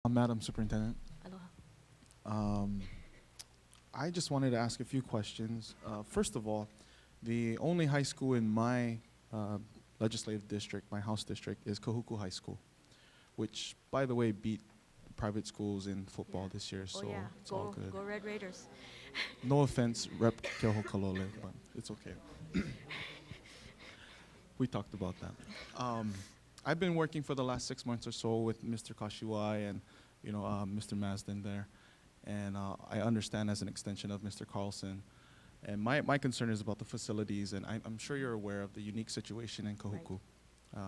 Madam Superintendent, Aloha. um, I just wanted to ask a few questions. First of all, the only high school in my uh, legislative district, my House district, is Kahuku High School, which, by the way, beat private schools in football this year, Oh so yeah, it's all good. go Red Raiders. No offense, Rep. Keho Kalole, but it's okay. We talked about that. I've been working for the last 6 months or so with Mr. Kashiwai and, Mr. Masden there. And I understand as an extension of Mr. Carlson. And my concern is about the facilities, and I'm sure you're aware of the unique situation in Kahuku,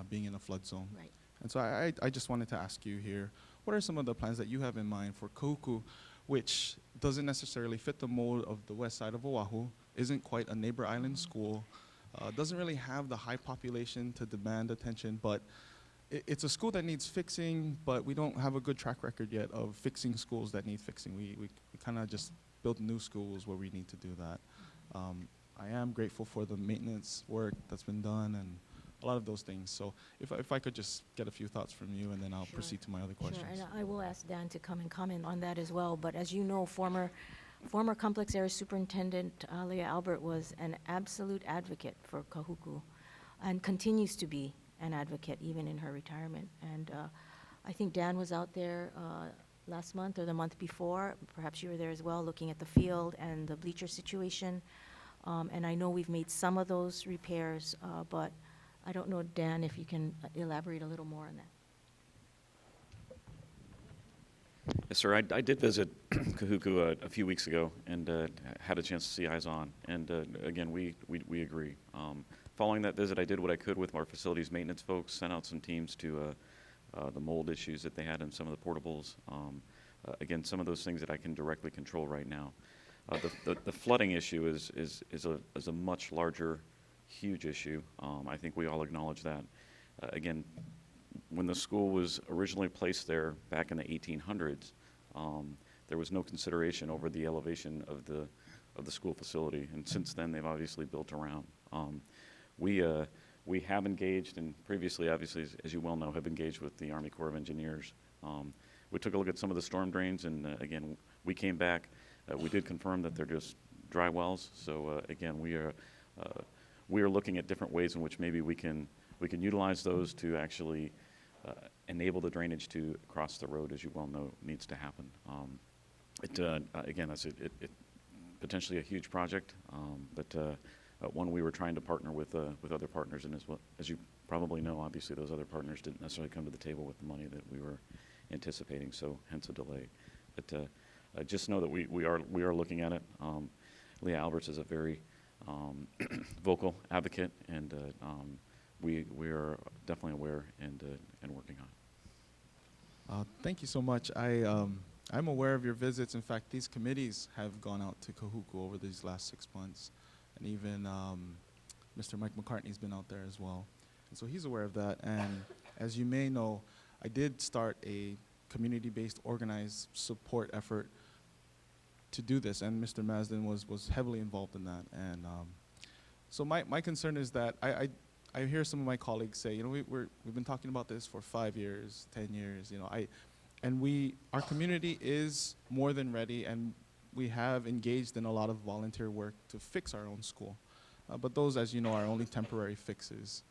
being in a flood zone. Right. And so I just wanted to ask you here, what are some of the plans that you have in mind for Kahuku, which doesn't necessarily fit the mold of the west side of Oahu, isn't quite a neighbor island school, doesn't really have the high population to demand attention, but it's a school that needs fixing, but we don't have a good track record yet of fixing schools that need fixing. We kind of just build new schools where we need to do that. I am grateful for the maintenance work that's been done and a lot of those things. So if I could just get a few thoughts from you, and then I'll Sure. proceed to my other questions. Sure, and I will ask Dan to come and comment on that as well. But as you know, former complex area superintendent Leah Albert was an absolute advocate for Kahuku, and continues to be an advocate even in her retirement. And I think Dan was out there last month or the month before. Perhaps you were there as well, looking at the field and the bleacher situation. And I know we've made some of those repairs, but I don't know, Dan, if you can elaborate a little more on that. Yes, sir. I did visit Kahuku a few weeks ago and had a chance to see eyes on. And again, we agree. Following that visit, I did what I could with our facilities maintenance folks, sent out some teams to the mold issues that they had in some of the portables. Again, some of those things that I can directly control right now. The flooding issue is a much larger, huge issue. I think we all acknowledge that. Again, when the school was originally placed there back in the 1800s, there was no consideration over the elevation of the school facility, and since then they've obviously built around. We have engaged, and previously, obviously, as you well know, have engaged with the Army Corps of Engineers. We took a look at some of the storm drains, and again, we came back. We did confirm that they're just dry wells. So again, we are looking at different ways in which maybe we can utilize those to actually enable the drainage to cross the road, as you well know, needs to happen. Again, that's potentially a huge project, but one we were trying to partner with other partners, and as you probably know, obviously those other partners didn't necessarily come to the table with the money that we were anticipating, so hence a delay. But just know that we are looking at it. Leah Alberts is a very vocal advocate, and we are definitely aware and working on it. Thank you so much. I'm aware of your visits. In fact, these committees have gone out to Kahuku over these last 6 months, and even Mr. Mike McCartney's been out there as well. And so he's aware of that. And as you may know, I did start a community-based organized support effort to do this, and Mr. Masden was heavily involved in that. And so my concern is that I hear some of my colleagues say, we've been talking about this for 5 years, 10 years, our community is more than ready, and we have engaged in a lot of volunteer work to fix our own school. But those, as you know, are only temporary fixes.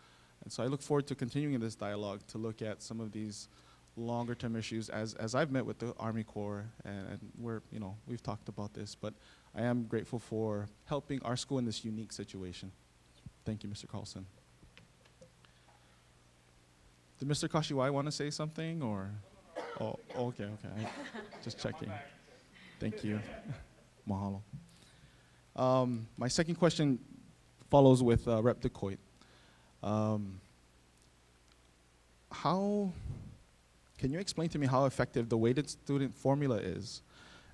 And so I look forward to continuing this dialogue to look at some of these longer term issues as I've met with the Army Corps, and we've talked about this, but I am grateful for helping our school in this unique situation. Thank you, Mr. Carlson. Did Mr. Kashiwai want to say something, or? Oh, okay. Just checking. Thank you. Mahalo. My second question follows with Rep. DeCoit. Can you explain to me how effective the weighted student formula is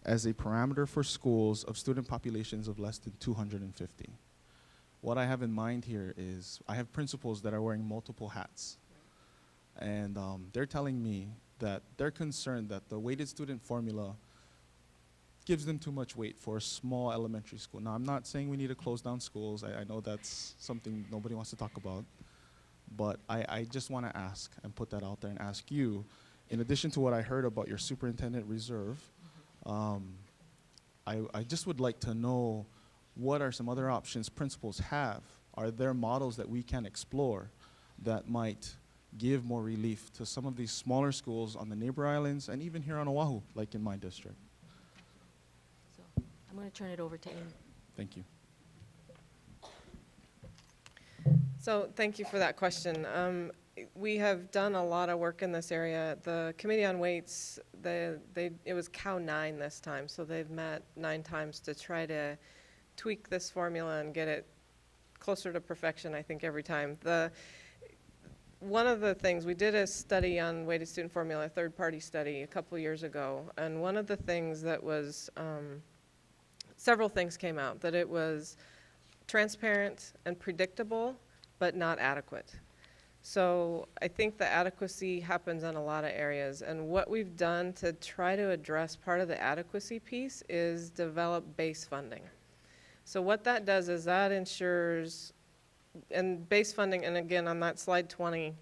as a parameter for schools of student populations of less than 250? What I have in mind here is I have principals that are wearing multiple hats. And they're telling me that they're concerned that the weighted student formula gives them too much weight for a small elementary school. Now, I'm not saying we need to close down schools. I know that's something nobody wants to talk about. But I just want to ask and put that out there and ask you in addition to what I heard about your superintendent reserve, I just would like to know what are some other options principals have? Are there models that we can explore that might give more relief to some of these smaller schools on the neighbor islands and even here on Oahu, like in my district? So I'm going to turn it over to Amy. Thank you. So thank you for that question. We have done a lot of work in this area. The Committee on Weights, it was COW 9 this time, so they've met 9 times to try to tweak this formula and get it closer to perfection, I think, every time. One of the things, we did a study on weighted student formula, a third-party study a couple years ago, and one of the things that was, several things came out, that it was transparent and predictable, but not adequate. So I think the adequacy happens in a lot of areas, and what we've done to try to address part of the adequacy piece is develop base funding. So what that does is that ensures, and base funding, and again on that slide 20,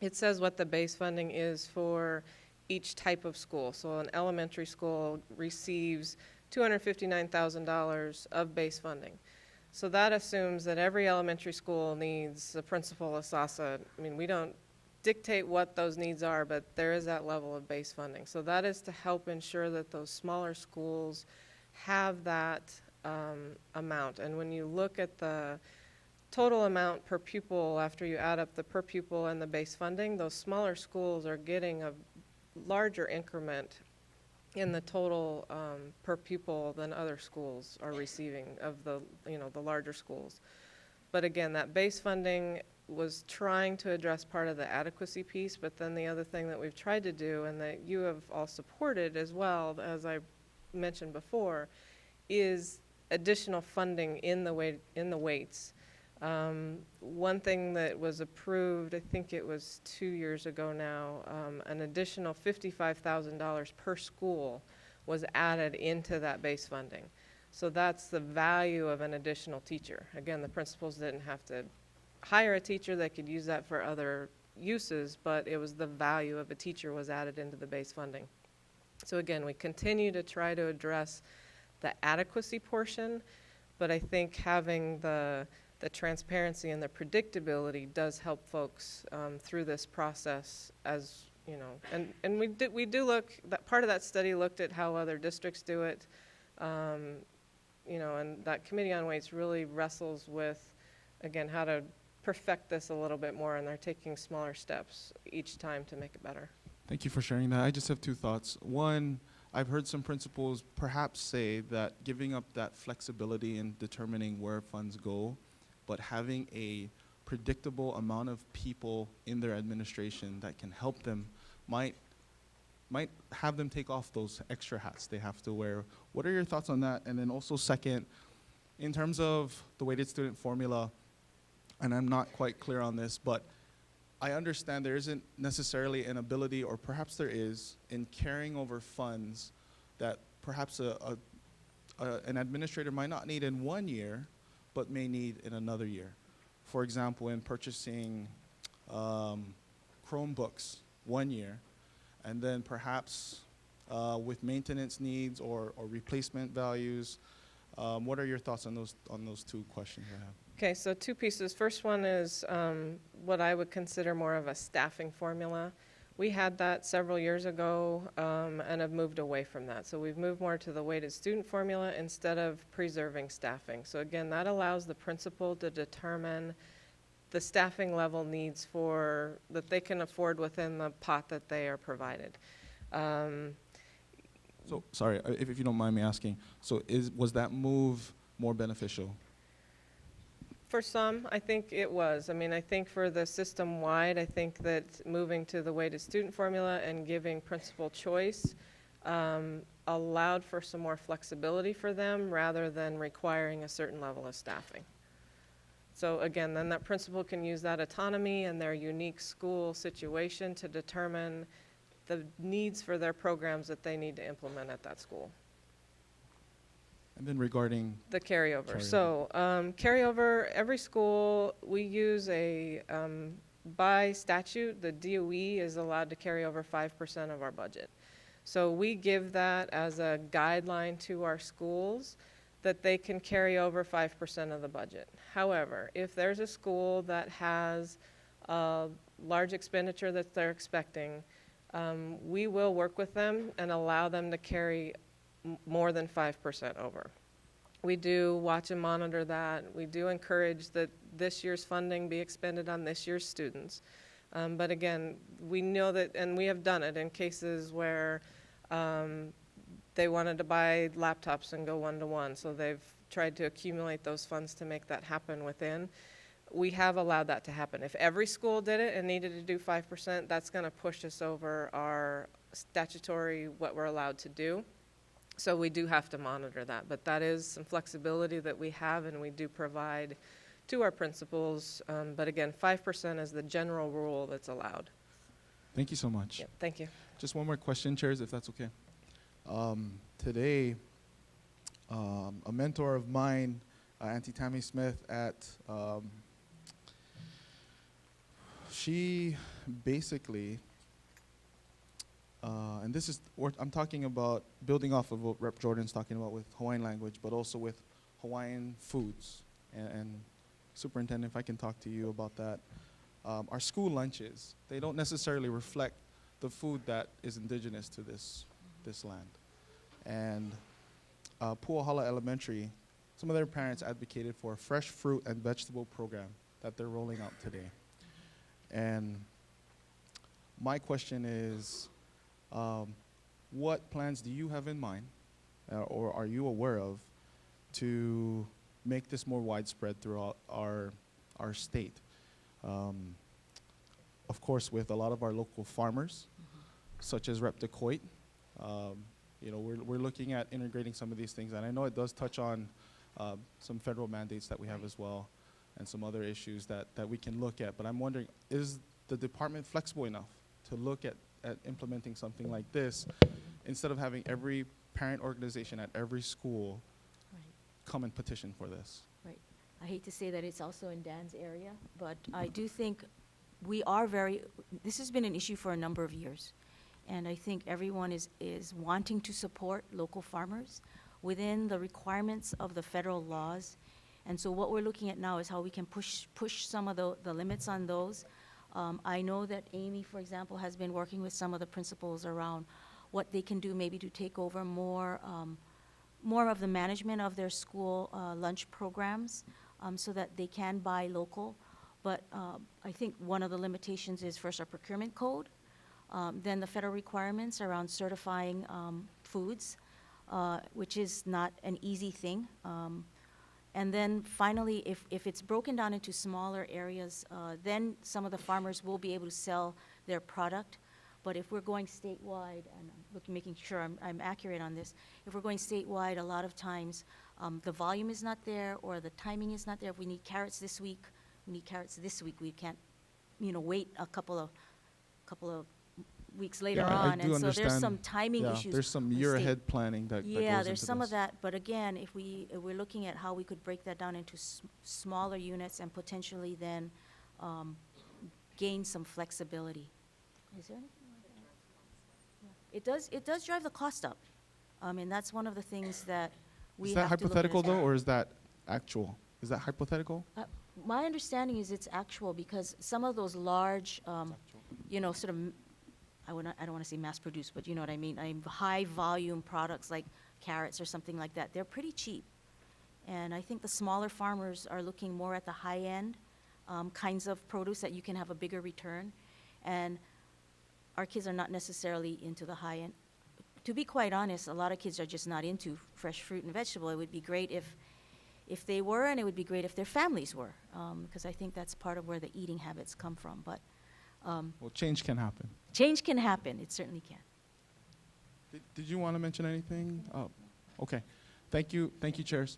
it says what the base funding is for each type of school. So an elementary school receives $259,000 of base funding. So that assumes that every elementary school needs a principal, a SASA. I mean, we don't dictate what those needs are, but there is that level of base funding. So that is to help ensure that those smaller schools have that amount. And when you look at the total amount per pupil after you add up the per pupil and the base funding, those smaller schools are getting a larger increment in the total per pupil than other schools are receiving of the larger schools. But again, that base funding was trying to address part of the adequacy piece, but then the other thing that we've tried to do, and that you have all supported as well, as I mentioned before, is additional funding in the weights. One thing that was approved, I think it was 2 years ago now, an additional $55,000 per school was added into that base funding. So that's the value of an additional teacher. Again, the principals didn't have to hire a teacher. They could use that for other uses, but it was the value of a teacher was added into the base funding. So again, we continue to try to address the adequacy portion, but I think having the transparency and the predictability does help folks through this process, as you know. And we do look, that part of that study looked at how other districts do it, you know, and that Committee on Weights really wrestles with, again, how to perfect this a little bit more, and they're taking smaller steps each time to make it better. Thank you for sharing that. I just have 2 thoughts. One, I've heard some principals perhaps say that giving up that flexibility in determining where funds go, but having a predictable amount of people in their administration that can help them might have them take off those extra hats they have to wear. What are your thoughts on that? And then also second, in terms of the weighted student formula, and I'm not quite clear on this, but I understand there isn't necessarily an ability, or perhaps there is, in carrying over funds that perhaps an administrator might not need in 1 year, but may need in another year. For example, in purchasing Chromebooks 1 year, and then perhaps with maintenance needs or replacement values. What are your thoughts on those 2 questions I have? Okay, so 2 pieces. First one is what I would consider more of a staffing formula. We had that several years ago and have moved away from that. So we've moved more to the weighted student formula instead of preserving staffing. So again, that allows the principal to determine the staffing level needs that they can afford within the pot that they are provided. So sorry, if you don't mind me asking, so was that move more beneficial? For some, I think it was. I mean, I think for the system-wide, I think that moving to the weighted student formula and giving principal choice allowed for some more flexibility for them rather than requiring a certain level of staffing. So again, then that principal can use that autonomy and their unique school situation to determine the needs for their programs that they need to implement at that school. And then regarding the carryover. So carryover, every school, we use a by statute, the DOE is allowed to carry over 5% of our budget. So we give that as a guideline to our schools that they can carry over 5% of the budget. However, if there's a school that has a large expenditure that they're expecting, we will work with them and allow them to carry more than 5% over. We do watch and monitor that. We do encourage that this year's funding be expended on this year's students. But again, we know that, and we have done it in cases where they wanted to buy laptops and go one-to-one, so they've tried to accumulate those funds to make that happen within. We have allowed that to happen. If every school did it and needed to do 5%, that's going to push us over our statutory, what we're allowed to do. So we do have to monitor that, but that is some flexibility that we have and we do provide to our principals. But again, 5% is the general rule that's allowed. Thank you so much. Yep, thank you. Just one more question, chairs, if that's okay. Today, a mentor of mine, Auntie Tammy Smith at, she basically, and this is, I'm talking about building off of what Rep. Jordan's talking about with Hawaiian language, but also with Hawaiian foods. And Superintendent, if I can talk to you about that. Our school lunches, they don't necessarily reflect the food that is indigenous to this land. And Puahala Elementary, some of their parents advocated for a fresh fruit and vegetable program that they're rolling out today. And my question is, what plans do you have in mind, or are you aware of, to make this more widespread throughout our state? Of course, with a lot of our local farmers, such as Rep. DeCoit, you know, we're looking at integrating some of these things, and I know it does touch on some federal mandates that we have as well, and some other issues that we can look at. But I'm wondering, is the department flexible enough to look at implementing something like this, instead of having every parent organization at every school come and petition for this? Right. I hate to say that it's also in Dann's area, but I do think this has been an issue for a number of years. And I think everyone is wanting to support local farmers within the requirements of the federal laws. And so what we're looking at now is how we can push some of the limits on those. I know that Amy, for example, has been working with some of the principals around what they can do maybe to take over more of the management of their school lunch programs, so that they can buy local. But I think one of the limitations is first our procurement code, then the federal requirements around certifying foods, which is not an easy thing. And then finally, if it's broken down into smaller areas, then some of the farmers will be able to sell their product. But if we're going statewide, and I'm making sure I'm accurate on this, if we're going statewide, a lot of times the volume is not there or the timing is not there. If we need carrots this week, we need carrots this week. We can't, wait a couple of weeks later on. And so there's some timing issues. There's some year-ahead planning that goes there's some this. of that. But again, if we're looking at how we could break that down into smaller units and potentially then gain some flexibility. Is there anything? It does drive the cost up. And that's one of the things that we have to look at. Is that hypothetical though, or is that actual? Is that hypothetical? My understanding is it's actual, because some of those large, sort of, I don't want to say mass produced, but you know what I mean, high volume products like carrots or something like that, they're pretty cheap. And I think the smaller farmers are looking more at the high end kinds of produce that you can have a bigger return. And our kids are not necessarily into the high end. To be quite honest, a lot of kids are just not into fresh fruit and vegetable. It would be great if they were, and it would be great if their families were, because I think that's part of where the eating habits come from. But well, change can happen. Change can happen. It certainly can. Did you want to mention anything? Oh, okay. Thank you, chairs.